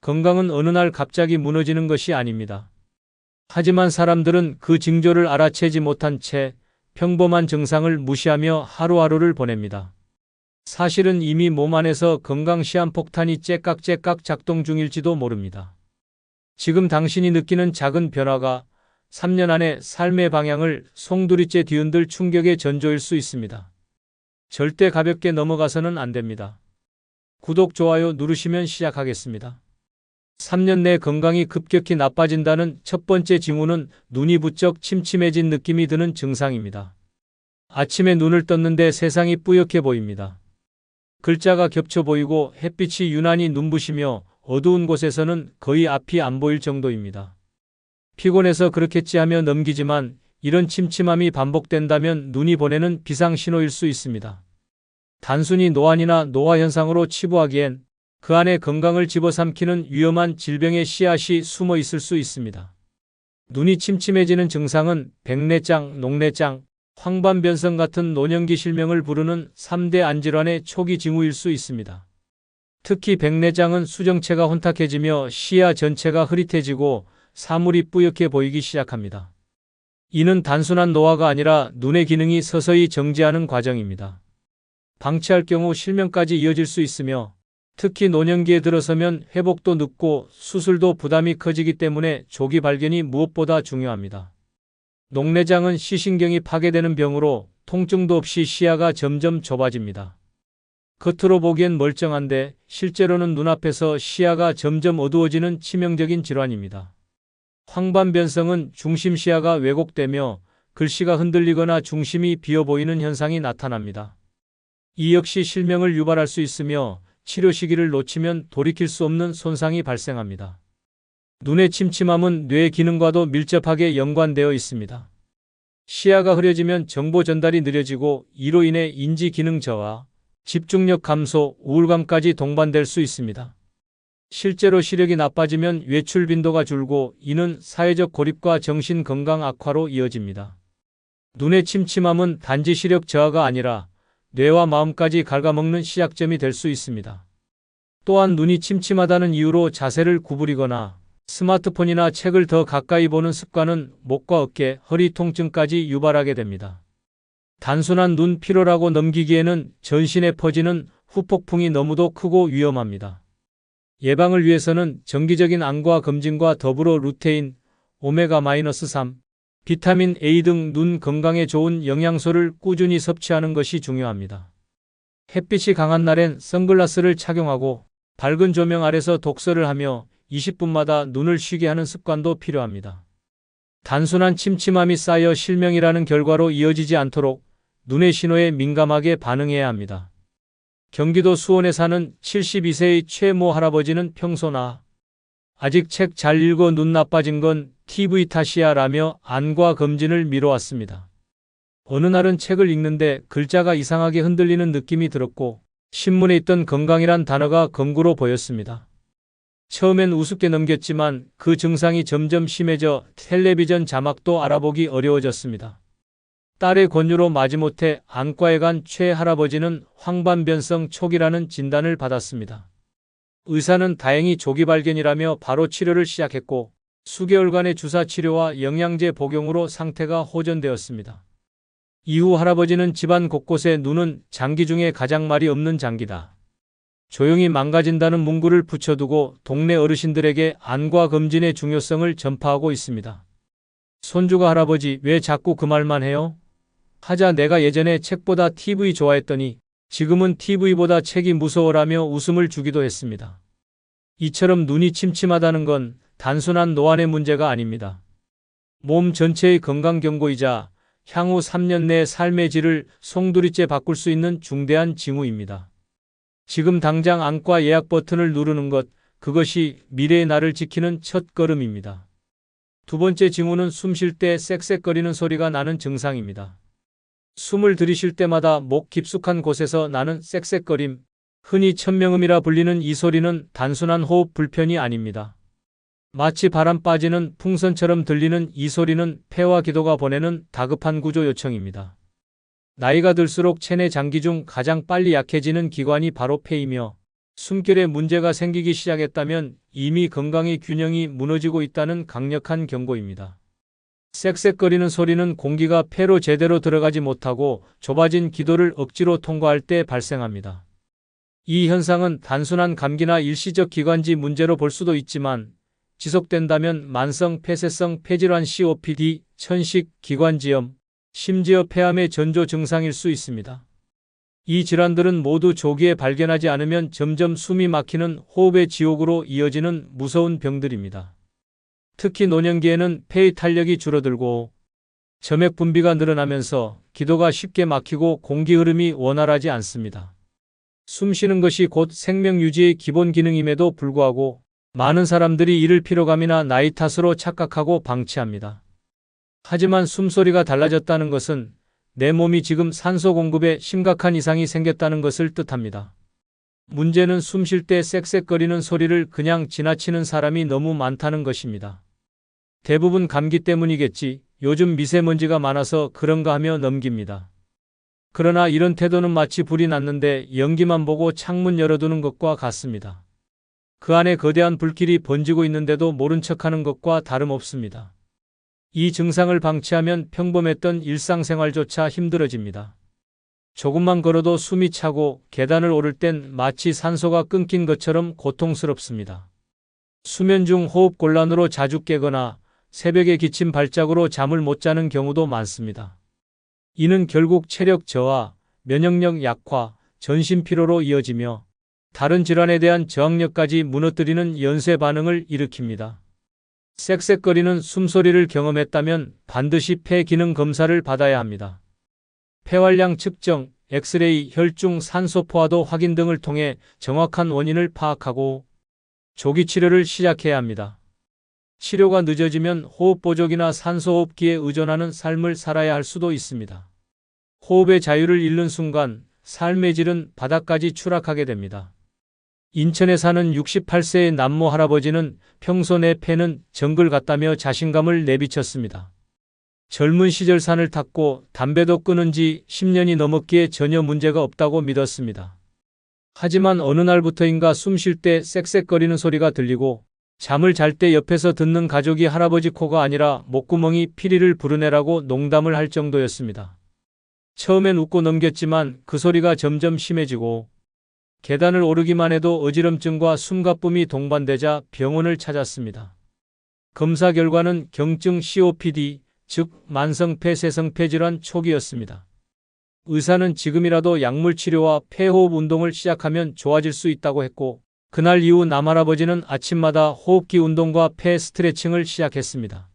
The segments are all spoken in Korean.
건강은 어느 날 갑자기 무너지는 것이 아닙니다. 하지만 사람들은 그 징조를 알아채지 못한 채 평범한 증상을 무시하며 하루하루를 보냅니다. 사실은 이미 몸 안에서 건강 시한폭탄이 째깍째깍 작동 중일지도 모릅니다. 지금 당신이 느끼는 작은 변화가 3년 안에 삶의 방향을 송두리째 뒤흔들 충격의 전조일 수 있습니다. 절대 가볍게 넘어가서는 안 됩니다. 구독, 좋아요 누르시면 시작하겠습니다. 3년 내 건강이 급격히 나빠진다는 첫 번째 징후는 눈이 부쩍 침침해진 느낌이 드는 증상입니다. 아침에 눈을 떴는데 세상이 뿌옇게 보입니다. 글자가 겹쳐 보이고 햇빛이 유난히 눈부시며 어두운 곳에서는 거의 앞이 안 보일 정도입니다. 피곤해서 그렇겠지 하며 넘기지만 이런 침침함이 반복된다면 눈이 보내는 비상신호일 수 있습니다. 단순히 노안이나 노화현상으로 치부하기엔 그 안에 건강을 집어삼키는 위험한 질병의 씨앗이 숨어 있을 수 있습니다. 눈이 침침해지는 증상은 백내장, 녹내장, 황반변성 같은 노년기 실명을 부르는 3대 안질환의 초기 징후일 수 있습니다. 특히 백내장은 수정체가 혼탁해지며 시야 전체가 흐릿해지고 사물이 뿌옇게 보이기 시작합니다. 이는 단순한 노화가 아니라 눈의 기능이 서서히 정지하는 과정입니다. 방치할 경우 실명까지 이어질 수 있으며 특히 노년기에 들어서면 회복도 늦고 수술도 부담이 커지기 때문에 조기 발견이 무엇보다 중요합니다. 녹내장은 시신경이 파괴되는 병으로 통증도 없이 시야가 점점 좁아집니다. 겉으로 보기엔 멀쩡한데 실제로는 눈앞에서 시야가 점점 어두워지는 치명적인 질환입니다. 황반변성은 중심 시야가 왜곡되며 글씨가 흔들리거나 중심이 비어 보이는 현상이 나타납니다. 이 역시 실명을 유발할 수 있으며 치료 시기를 놓치면 돌이킬 수 없는 손상이 발생합니다. 눈의 침침함은 뇌 기능과도 밀접하게 연관되어 있습니다. 시야가 흐려지면 정보 전달이 느려지고 이로 인해 인지 기능 저하, 집중력 감소, 우울감까지 동반될 수 있습니다. 실제로 시력이 나빠지면 외출 빈도가 줄고 이는 사회적 고립과 정신 건강 악화로 이어집니다. 눈의 침침함은 단지 시력 저하가 아니라 뇌와 마음까지 갉아먹는 시작점이 될 수 있습니다. 또한 눈이 침침하다는 이유로 자세를 구부리거나 스마트폰이나 책을 더 가까이 보는 습관은 목과 어깨, 허리 통증까지 유발하게 됩니다. 단순한 눈 피로라고 넘기기에는 전신에 퍼지는 후폭풍이 너무도 크고 위험합니다. 예방을 위해서는 정기적인 안과 검진과 더불어 루테인, 오메가-3, 비타민 A 등 눈 건강에 좋은 영양소를 꾸준히 섭취하는 것이 중요합니다. 햇빛이 강한 날엔 선글라스를 착용하고 밝은 조명 아래서 독서를 하며 20분마다 눈을 쉬게 하는 습관도 필요합니다. 단순한 침침함이 쌓여 실명이라는 결과로 이어지지 않도록 눈의 신호에 민감하게 반응해야 합니다. 경기도 수원에 사는 72세의 최모 할아버지는 평소나 아직 책 잘 읽어 눈 나빠진 건 TV 탓이야 라며 안과 검진을 미뤄왔습니다. 어느 날은 책을 읽는데 글자가 이상하게 흔들리는 느낌이 들었고 신문에 있던 건강이란 단어가 검구로 보였습니다. 처음엔 우습게 넘겼지만 그 증상이 점점 심해져 텔레비전 자막도 알아보기 어려워졌습니다. 딸의 권유로 마지못해 안과에 간 최 할아버지는 황반변성 초기라는 진단을 받았습니다. 의사는 다행히 조기 발견이라며 바로 치료를 시작했고 수개월간의 주사 치료와 영양제 복용으로 상태가 호전되었습니다. 이후 할아버지는 집안 곳곳에 눈은 장기 중에 가장 말이 없는 장기다. 조용히 망가진다는 문구를 붙여두고 동네 어르신들에게 안과 검진의 중요성을 전파하고 있습니다. 손주가 할아버지 왜 자꾸 그 말만 해요? 하자 내가 예전에 책보다 TV 좋아했더니 지금은 TV보다 책이 무서워라며 웃음을 주기도 했습니다. 이처럼 눈이 침침하다는 건 단순한 노안의 문제가 아닙니다. 몸 전체의 건강 경고이자 향후 3년 내 삶의 질을 송두리째 바꿀 수 있는 중대한 징후입니다. 지금 당장 안과 예약 버튼을 누르는 것, 그것이 미래의 나를 지키는 첫 걸음입니다. 두 번째 징후는 숨 쉴 때 쌕쌕거리는 소리가 나는 증상입니다. 숨을 들이쉴 때마다 목 깊숙한 곳에서 나는 쌕쌕거림, 흔히 천명음이라 불리는 이 소리는 단순한 호흡 불편이 아닙니다. 마치 바람 빠지는 풍선처럼 들리는 이 소리는 폐와 기도가 보내는 다급한 구조 요청입니다. 나이가 들수록 체내 장기 중 가장 빨리 약해지는 기관이 바로 폐이며 숨결에 문제가 생기기 시작했다면 이미 건강의 균형이 무너지고 있다는 강력한 경고입니다. 쌕쌕거리는 소리는 공기가 폐로 제대로 들어가지 못하고 좁아진 기도를 억지로 통과할 때 발생합니다. 이 현상은 단순한 감기나 일시적 기관지 문제로 볼 수도 있지만 지속된다면 만성 폐쇄성 폐질환 COPD, 천식, 기관지염, 심지어 폐암의 전조 증상일 수 있습니다. 이 질환들은 모두 조기에 발견하지 않으면 점점 숨이 막히는 호흡의 지옥으로 이어지는 무서운 병들입니다. 특히 노년기에는 폐의 탄력이 줄어들고 점액 분비가 늘어나면서 기도가 쉽게 막히고 공기 흐름이 원활하지 않습니다. 숨 쉬는 것이 곧 생명 유지의 기본 기능임에도 불구하고 많은 사람들이 이를 피로감이나 나이 탓으로 착각하고 방치합니다. 하지만 숨소리가 달라졌다는 것은 내 몸이 지금 산소 공급에 심각한 이상이 생겼다는 것을 뜻합니다. 문제는 숨 쉴 때 쌕쌕거리는 소리를 그냥 지나치는 사람이 너무 많다는 것입니다. 대부분 감기 때문이겠지, 요즘 미세먼지가 많아서 그런가 하며 넘깁니다. 그러나 이런 태도는 마치 불이 났는데 연기만 보고 창문 열어두는 것과 같습니다. 그 안에 거대한 불길이 번지고 있는데도 모른 척하는 것과 다름없습니다. 이 증상을 방치하면 평범했던 일상생활조차 힘들어집니다. 조금만 걸어도 숨이 차고 계단을 오를 땐 마치 산소가 끊긴 것처럼 고통스럽습니다. 수면 중 호흡곤란으로 자주 깨거나 새벽에 기침 발작으로 잠을 못 자는 경우도 많습니다. 이는 결국 체력 저하, 면역력 약화, 전신 피로로 이어지며 다른 질환에 대한 저항력까지 무너뜨리는 연쇄 반응을 일으킵니다. 쌕쌕거리는 숨소리를 경험했다면 반드시 폐 기능 검사를 받아야 합니다. 폐활량 측정, 엑스레이, 혈중 산소 포화도 확인 등을 통해 정확한 원인을 파악하고 조기 치료를 시작해야 합니다. 치료가 늦어지면 호흡보조기나 산소호흡기에 의존하는 삶을 살아야 할 수도 있습니다. 호흡의 자유를 잃는 순간 삶의 질은 바닥까지 추락하게 됩니다. 인천에 사는 68세의 남모 할아버지는 평소 내 폐는 정글 같다며 자신감을 내비쳤습니다. 젊은 시절 산을 탔고 담배도 끊은 지 10년이 넘었기에 전혀 문제가 없다고 믿었습니다. 하지만 어느 날부터인가 숨 쉴 때 쌕쌕거리는 소리가 들리고 잠을 잘 때 옆에서 듣는 가족이 할아버지 코가 아니라 목구멍이 피리를 부르네라고 농담을 할 정도였습니다. 처음엔 웃고 넘겼지만 그 소리가 점점 심해지고 계단을 오르기만 해도 어지럼증과 숨가쁨이 동반되자 병원을 찾았습니다. 검사 결과는 경증 COPD, 즉 만성 폐쇄성 폐질환 초기였습니다. 의사는 지금이라도 약물 치료와 폐호흡 운동을 시작하면 좋아질 수 있다고 했고 그날 이후 남할아버지는 아침마다 호흡기 운동과 폐 스트레칭을 시작했습니다.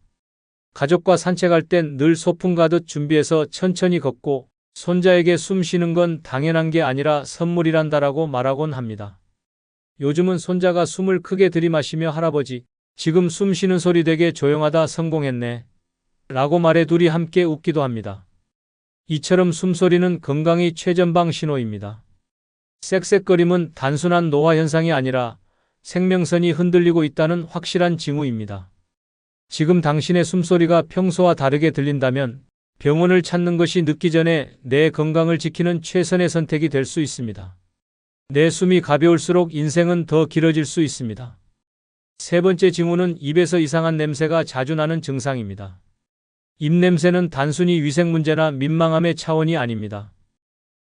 가족과 산책할 땐 늘 소풍 가듯 준비해서 천천히 걷고 손자에게 숨 쉬는 건 당연한 게 아니라 선물이란다라고 말하곤 합니다. 요즘은 손자가 숨을 크게 들이마시며 할아버지, 지금 숨 쉬는 소리 되게 조용하다 성공했네. 라고 말해 둘이 함께 웃기도 합니다. 이처럼 숨소리는 건강의 최전방 신호입니다. 쌕쌕거림은 단순한 노화 현상이 아니라 생명선이 흔들리고 있다는 확실한 징후입니다. 지금 당신의 숨소리가 평소와 다르게 들린다면 병원을 찾는 것이 늦기 전에 내 건강을 지키는 최선의 선택이 될 수 있습니다. 내 숨이 가벼울수록 인생은 더 길어질 수 있습니다. 세 번째 징후는 입에서 이상한 냄새가 자주 나는 증상입니다. 입냄새는 단순히 위생 문제나 민망함의 차원이 아닙니다.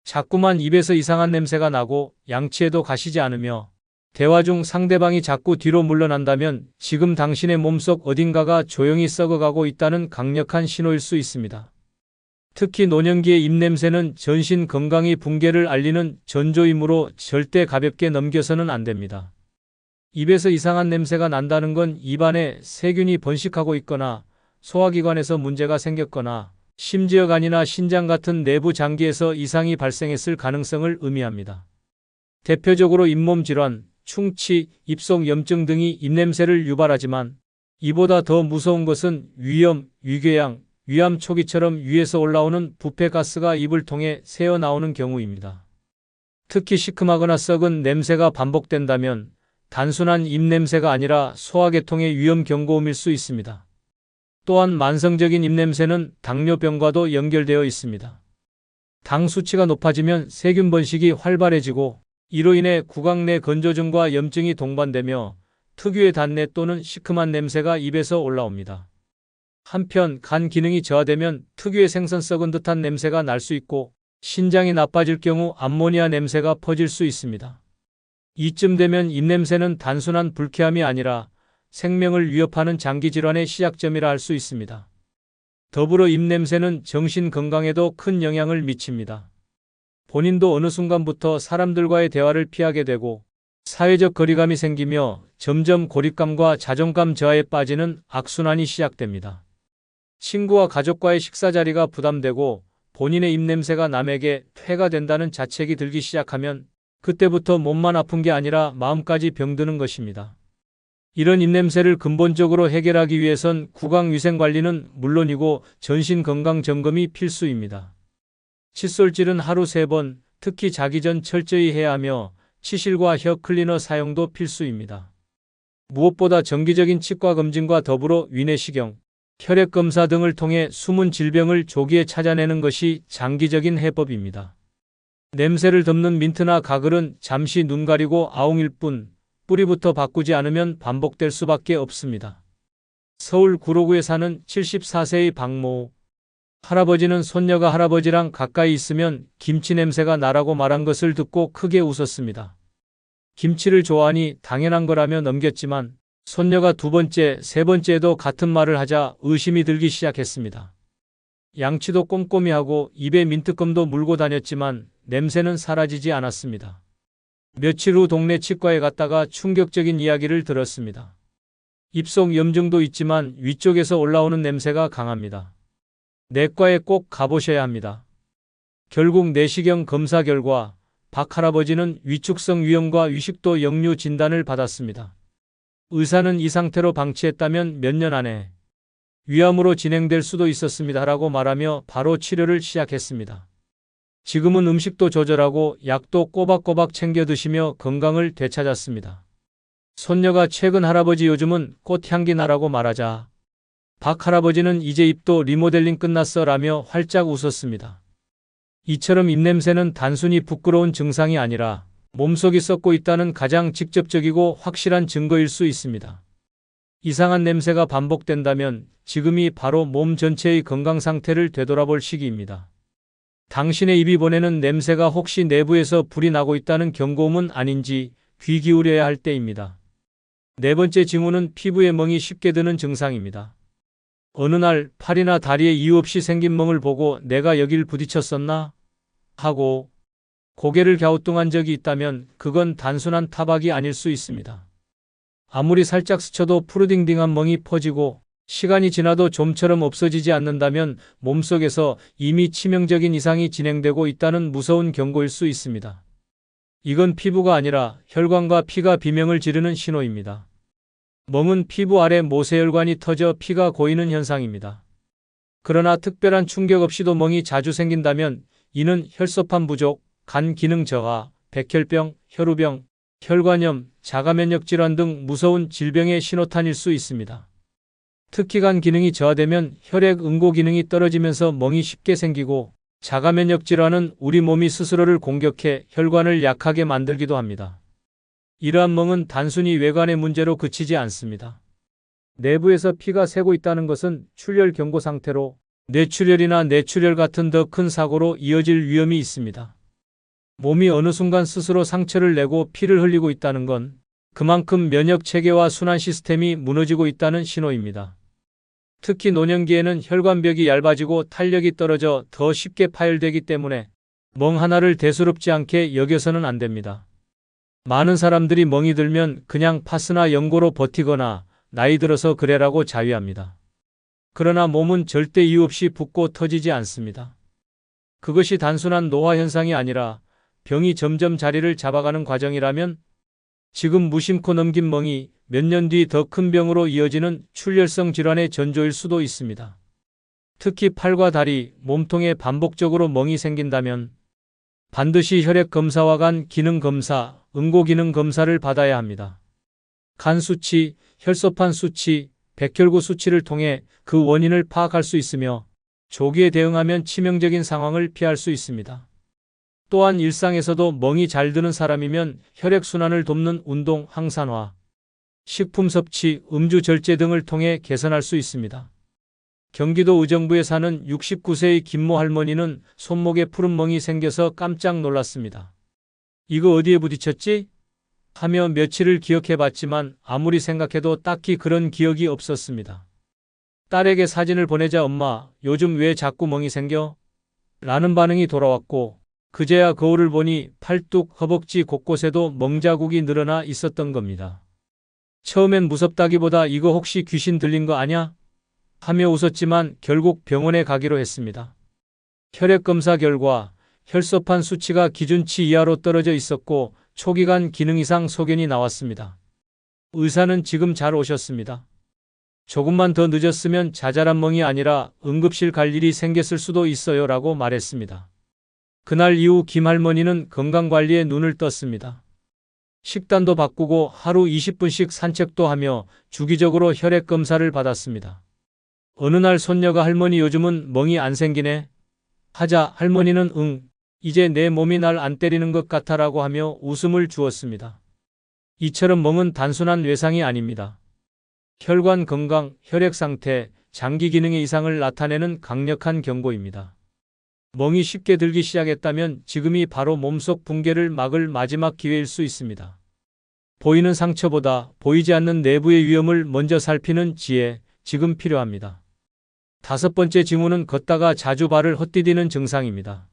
자꾸만 입에서 이상한 냄새가 나고 양치에도 가시지 않으며 대화 중 상대방이 자꾸 뒤로 물러난다면 지금 당신의 몸속 어딘가가 조용히 썩어가고 있다는 강력한 신호일 수 있습니다. 특히 노년기의 입냄새는 전신 건강의 붕괴를 알리는 전조이므로 절대 가볍게 넘겨서는 안 됩니다. 입에서 이상한 냄새가 난다는 건 입안에 세균이 번식하고 있거나 소화기관에서 문제가 생겼거나 심지어 간이나 신장 같은 내부 장기에서 이상이 발생했을 가능성을 의미합니다. 대표적으로 잇몸 질환, 충치, 입속 염증 등이 입냄새를 유발하지만 이보다 더 무서운 것은 위염, 위궤양, 위암 초기처럼 위에서 올라오는 부패가스가 입을 통해 새어나오는 경우입니다. 특히 시큼하거나 썩은 냄새가 반복된다면 단순한 입냄새가 아니라 소화계통의 위험 경고음일 수 있습니다. 또한 만성적인 입냄새는 당뇨병과도 연결되어 있습니다. 당 수치가 높아지면 세균 번식이 활발해지고 이로 인해 구강 내 건조증과 염증이 동반되며 특유의 단내 또는 시큼한 냄새가 입에서 올라옵니다. 한편 간 기능이 저하되면 특유의 생선 썩은 듯한 냄새가 날 수 있고 신장이 나빠질 경우 암모니아 냄새가 퍼질 수 있습니다. 이쯤 되면 입냄새는 단순한 불쾌함이 아니라 생명을 위협하는 장기질환의 시작점이라 할 수 있습니다. 더불어 입냄새는 정신 건강에도 큰 영향을 미칩니다. 본인도 어느 순간부터 사람들과의 대화를 피하게 되고 사회적 거리감이 생기며 점점 고립감과 자존감 저하에 빠지는 악순환이 시작됩니다. 친구와 가족과의 식사 자리가 부담되고 본인의 입냄새가 남에게 폐가 된다는 자책이 들기 시작하면 그때부터 몸만 아픈 게 아니라 마음까지 병드는 것입니다. 이런 입냄새를 근본적으로 해결하기 위해선 구강위생관리는 물론이고 전신건강점검이 필수입니다. 칫솔질은 하루 3번, 특히 자기 전 철저히 해야 하며 치실과 혀 클리너 사용도 필수입니다. 무엇보다 정기적인 치과 검진과 더불어 위내시경, 혈액검사 등을 통해 숨은 질병을 조기에 찾아내는 것이 장기적인 해법입니다. 냄새를 덮는 민트나 가글은 잠시 눈 가리고 아웅일 뿐 뿌리부터 바꾸지 않으면 반복될 수밖에 없습니다. 서울 구로구에 사는 74세의 박모 할아버지는 손녀가 할아버지랑 가까이 있으면 김치 냄새가 나라고 말한 것을 듣고 크게 웃었습니다. 김치를 좋아하니 당연한 거라며 넘겼지만 손녀가 2번째, 3번째에도 같은 말을 하자 의심이 들기 시작했습니다. 양치도 꼼꼼히 하고 입에 민트껌도 물고 다녔지만 냄새는 사라지지 않았습니다. 며칠 후 동네 치과에 갔다가 충격적인 이야기를 들었습니다. 입속 염증도 있지만 위쪽에서 올라오는 냄새가 강합니다. 내과에 꼭 가보셔야 합니다. 결국 내시경 검사 결과 박 할아버지는 위축성 위염과 위식도 역류 진단을 받았습니다. 의사는 이 상태로 방치했다면 몇 년 안에 위암으로 진행될 수도 있었습니다라고 말하며 바로 치료를 시작했습니다. 지금은 음식도 조절하고 약도 꼬박꼬박 챙겨 드시며 건강을 되찾았습니다. 손녀가 최근 할아버지 요즘은 꽃향기 나라고 말하자 박 할아버지는 이제 입도 리모델링 끝났어 라며 활짝 웃었습니다. 이처럼 입냄새는 단순히 부끄러운 증상이 아니라 몸속이 썩고 있다는 가장 직접적이고 확실한 증거일 수 있습니다. 이상한 냄새가 반복된다면 지금이 바로 몸 전체의 건강 상태를 되돌아볼 시기입니다. 당신의 입이 보내는 냄새가 혹시 내부에서 불이 나고 있다는 경고음은 아닌지 귀 기울여야 할 때입니다. 4번째 징후는 피부에 멍이 쉽게 드는 증상입니다. 어느 날 팔이나 다리에 이유 없이 생긴 멍을 보고 내가 여길 부딪혔었나? 하고 고개를 갸우뚱한 적이 있다면 그건 단순한 타박이 아닐 수 있습니다. 아무리 살짝 스쳐도 푸르딩딩한 멍이 퍼지고 시간이 지나도 좀처럼 없어지지 않는다면 몸속에서 이미 치명적인 이상이 진행되고 있다는 무서운 경고일 수 있습니다. 이건 피부가 아니라 혈관과 피가 비명을 지르는 신호입니다. 멍은 피부 아래 모세혈관이 터져 피가 고이는 현상입니다. 그러나 특별한 충격 없이도 멍이 자주 생긴다면 이는 혈소판 부족, 간 기능 저하, 백혈병, 혈우병, 혈관염, 자가면역 질환 등 무서운 질병의 신호탄일 수 있습니다. 특히 간 기능이 저하되면 혈액 응고 기능이 떨어지면서 멍이 쉽게 생기고 자가면역 질환은 우리 몸이 스스로를 공격해 혈관을 약하게 만들기도 합니다. 이러한 멍은 단순히 외관의 문제로 그치지 않습니다. 내부에서 피가 새고 있다는 것은 출혈 경고 상태로 뇌출혈이나 뇌출혈 같은 더 큰 사고로 이어질 위험이 있습니다. 몸이 어느 순간 스스로 상처를 내고 피를 흘리고 있다는 건 그만큼 면역 체계와 순환 시스템이 무너지고 있다는 신호입니다. 특히 노년기에는 혈관벽이 얇아지고 탄력이 떨어져 더 쉽게 파열되기 때문에 멍 하나를 대수롭지 않게 여겨서는 안 됩니다. 많은 사람들이 멍이 들면 그냥 파스나 연고로 버티거나 나이 들어서 그래라고 자위합니다. 그러나 몸은 절대 이유 없이 붓고 터지지 않습니다. 그것이 단순한 노화 현상이 아니라 병이 점점 자리를 잡아가는 과정이라면 지금 무심코 넘긴 멍이 몇 년 뒤 더 큰 병으로 이어지는 출혈성 질환의 전조일 수도 있습니다. 특히 팔과 다리, 몸통에 반복적으로 멍이 생긴다면 반드시 혈액 검사와 간 기능 검사, 응고 기능 검사를 받아야 합니다. 간 수치, 혈소판 수치, 백혈구 수치를 통해 그 원인을 파악할 수 있으며 조기에 대응하면 치명적인 상황을 피할 수 있습니다. 또한 일상에서도 멍이 잘 드는 사람이면 혈액순환을 돕는 운동, 항산화, 식품 섭취, 음주 절제 등을 통해 개선할 수 있습니다. 경기도 의정부에 사는 69세의 김모 할머니는 손목에 푸른 멍이 생겨서 깜짝 놀랐습니다. 이거 어디에 부딪혔지? 하며 며칠을 기억해 봤지만 아무리 생각해도 딱히 그런 기억이 없었습니다. 딸에게 사진을 보내자 엄마, 요즘 왜 자꾸 멍이 생겨? 라는 반응이 돌아왔고, 그제야 거울을 보니 팔뚝, 허벅지 곳곳에도 멍자국이 늘어나 있었던 겁니다. 처음엔 무섭다기보다 이거 혹시 귀신 들린 거 아냐? 하며 웃었지만 결국 병원에 가기로 했습니다. 혈액검사 결과 혈소판 수치가 기준치 이하로 떨어져 있었고 초기간 기능 이상 소견이 나왔습니다. 의사는 지금 잘 오셨습니다. 조금만 더 늦었으면 자잘한 멍이 아니라 응급실 갈 일이 생겼을 수도 있어요 라고 말했습니다. 그날 이후 김 할머니는 건강관리에 눈을 떴습니다. 식단도 바꾸고 하루 20분씩 산책도 하며 주기적으로 혈액검사를 받았습니다. 어느 날 손녀가 할머니 요즘은 멍이 안 생기네? 하자 할머니는 응, 이제 내 몸이 날 안 때리는 것 같아라고 하며 웃음을 주었습니다. 이처럼 멍은 단순한 외상이 아닙니다. 혈관 건강, 혈액 상태, 장기 기능의 이상을 나타내는 강력한 경고입니다. 멍이 쉽게 들기 시작했다면 지금이 바로 몸속 붕괴를 막을 마지막 기회일 수 있습니다. 보이는 상처보다 보이지 않는 내부의 위험을 먼저 살피는 지혜, 지금 필요합니다. 5번째 징후는 걷다가 자주 발을 헛디디는 증상입니다.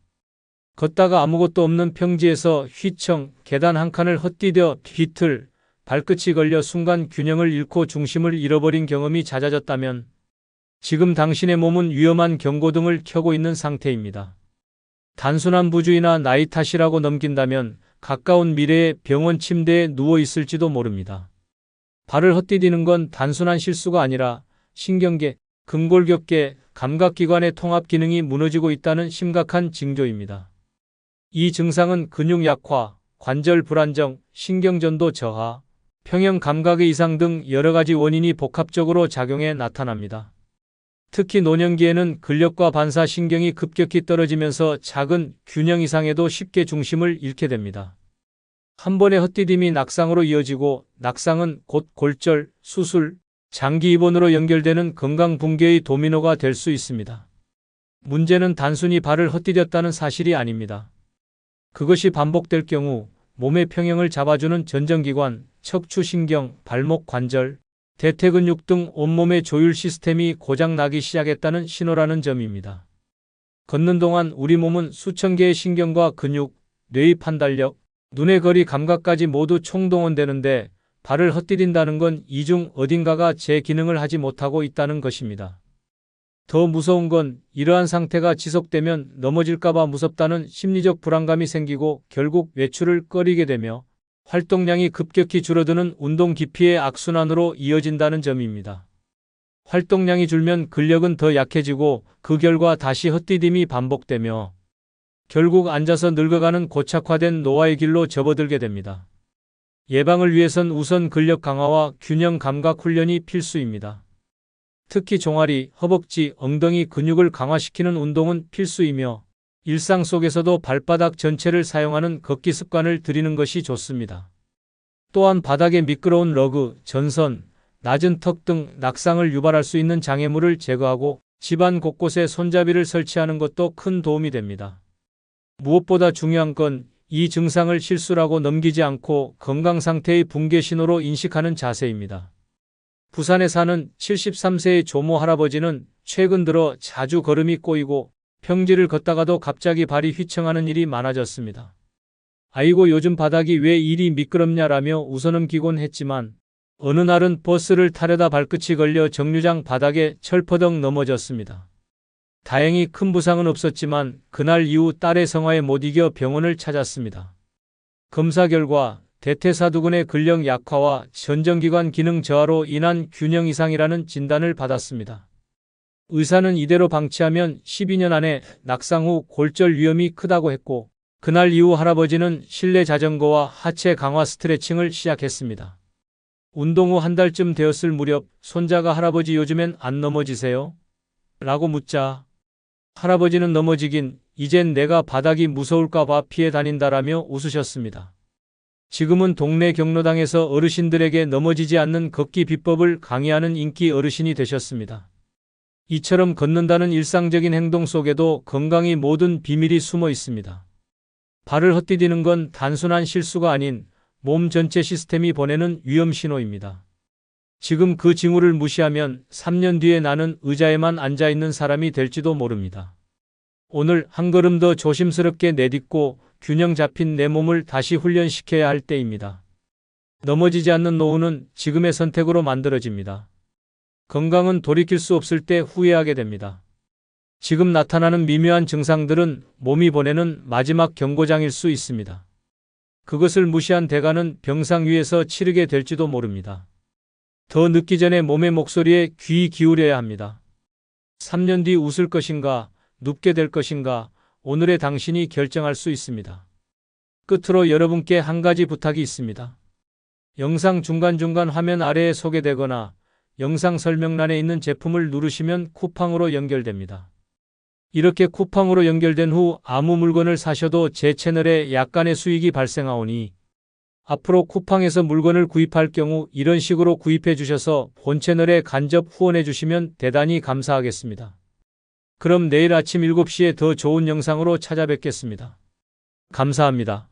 걷다가 아무것도 없는 평지에서 휘청, 계단 한 칸을 헛디뎌 뒤틀, 발끝이 걸려 순간 균형을 잃고 중심을 잃어버린 경험이 잦아졌다면 지금 당신의 몸은 위험한 경고등을 켜고 있는 상태입니다. 단순한 부주의나 나이 탓이라고 넘긴다면 가까운 미래에 병원 침대에 누워 있을지도 모릅니다. 발을 헛디디는 건 단순한 실수가 아니라 신경계, 근골격계, 감각기관의 통합 기능이 무너지고 있다는 심각한 징조입니다. 이 증상은 근육 약화, 관절 불안정, 신경전도 저하, 평형 감각의 이상 등 여러 가지 원인이 복합적으로 작용해 나타납니다. 특히 노년기에는 근력과 반사신경이 급격히 떨어지면서 작은 균형 이상에도 쉽게 중심을 잃게 됩니다. 한 번의 헛디딤이 낙상으로 이어지고 낙상은 곧 골절, 수술, 장기 입원으로 연결되는 건강 붕괴의 도미노가 될 수 있습니다. 문제는 단순히 발을 헛디뎠다는 사실이 아닙니다. 그것이 반복될 경우 몸의 평형을 잡아주는 전정기관, 척추신경, 발목 관절, 대퇴근육 등 온몸의 조율 시스템이 고장나기 시작했다는 신호라는 점입니다. 걷는 동안 우리 몸은 수천 개의 신경과 근육, 뇌의 판단력, 눈의 거리 감각까지 모두 총동원되는데 발을 헛디딘다는 건 이 중 어딘가가 제 기능을 하지 못하고 있다는 것입니다. 더 무서운 건 이러한 상태가 지속되면 넘어질까봐 무섭다는 심리적 불안감이 생기고 결국 외출을 꺼리게 되며 활동량이 급격히 줄어드는 운동 기피의 악순환으로 이어진다는 점입니다. 활동량이 줄면 근력은 더 약해지고 그 결과 다시 헛디딤이 반복되며 결국 앉아서 늙어가는 고착화된 노화의 길로 접어들게 됩니다. 예방을 위해선 우선 근력 강화와 균형 감각 훈련이 필수입니다. 특히 종아리, 허벅지, 엉덩이 근육을 강화시키는 운동은 필수이며 일상 속에서도 발바닥 전체를 사용하는 걷기 습관을 들이는 것이 좋습니다. 또한 바닥에 미끄러운 러그, 전선, 낮은 턱 등 낙상을 유발할 수 있는 장애물을 제거하고 집안 곳곳에 손잡이를 설치하는 것도 큰 도움이 됩니다. 무엇보다 중요한 건 이 증상을 실수라고 넘기지 않고 건강 상태의 붕괴 신호로 인식하는 자세입니다. 부산에 사는 73세의 조모 할아버지는 최근 들어 자주 걸음이 꼬이고 평지를 걷다가도 갑자기 발이 휘청하는 일이 많아졌습니다. 아이고 요즘 바닥이 왜 이리 미끄럽냐라며 웃어넘기곤 했지만 어느 날은 버스를 타려다 발끝이 걸려 정류장 바닥에 철퍼덕 넘어졌습니다. 다행히 큰 부상은 없었지만 그날 이후 딸의 성화에 못 이겨 병원을 찾았습니다. 검사 결과 대퇴사두근의 근력 약화와 전정기관 기능 저하로 인한 균형 이상이라는 진단을 받았습니다. 의사는 이대로 방치하면 12년 안에 낙상 후 골절 위험이 크다고 했고 그날 이후 할아버지는 실내 자전거와 하체 강화 스트레칭을 시작했습니다. 운동 후 한 달쯤 되었을 무렵 손자가 할아버지 요즘엔 안 넘어지세요? 라고 묻자 할아버지는 넘어지긴 이젠 내가 바닥이 무서울까 봐 피해 다닌다라며 웃으셨습니다. 지금은 동네 경로당에서 어르신들에게 넘어지지 않는 걷기 비법을 강의하는 인기 어르신이 되셨습니다. 이처럼 걷는다는 일상적인 행동 속에도 건강이 모든 비밀이 숨어 있습니다. 발을 헛디디는 건 단순한 실수가 아닌 몸 전체 시스템이 보내는 위험 신호입니다. 지금 그 징후를 무시하면 3년 뒤에 나는 의자에만 앉아 있는 사람이 될지도 모릅니다. 오늘 한 걸음 더 조심스럽게 내딛고 균형 잡힌 내 몸을 다시 훈련시켜야 할 때입니다. 넘어지지 않는 노후는 지금의 선택으로 만들어집니다. 건강은 돌이킬 수 없을 때 후회하게 됩니다. 지금 나타나는 미묘한 증상들은 몸이 보내는 마지막 경고장일 수 있습니다. 그것을 무시한 대가는 병상 위에서 치르게 될지도 모릅니다. 더 늦기 전에 몸의 목소리에 귀 기울여야 합니다. 3년 뒤 웃을 것인가, 눕게 될 것인가, 오늘의 당신이 결정할 수 있습니다. 끝으로 여러분께 한 가지 부탁이 있습니다. 영상 중간중간 화면 아래에 소개되거나 영상 설명란에 있는 제품을 누르시면 쿠팡으로 연결됩니다. 이렇게 쿠팡으로 연결된 후 아무 물건을 사셔도 제 채널에 약간의 수익이 발생하오니 앞으로 쿠팡에서 물건을 구입할 경우 이런 식으로 구입해 주셔서 본 채널에 간접 후원해 주시면 대단히 감사하겠습니다. 그럼 내일 아침 7시에 더 좋은 영상으로 찾아뵙겠습니다. 감사합니다.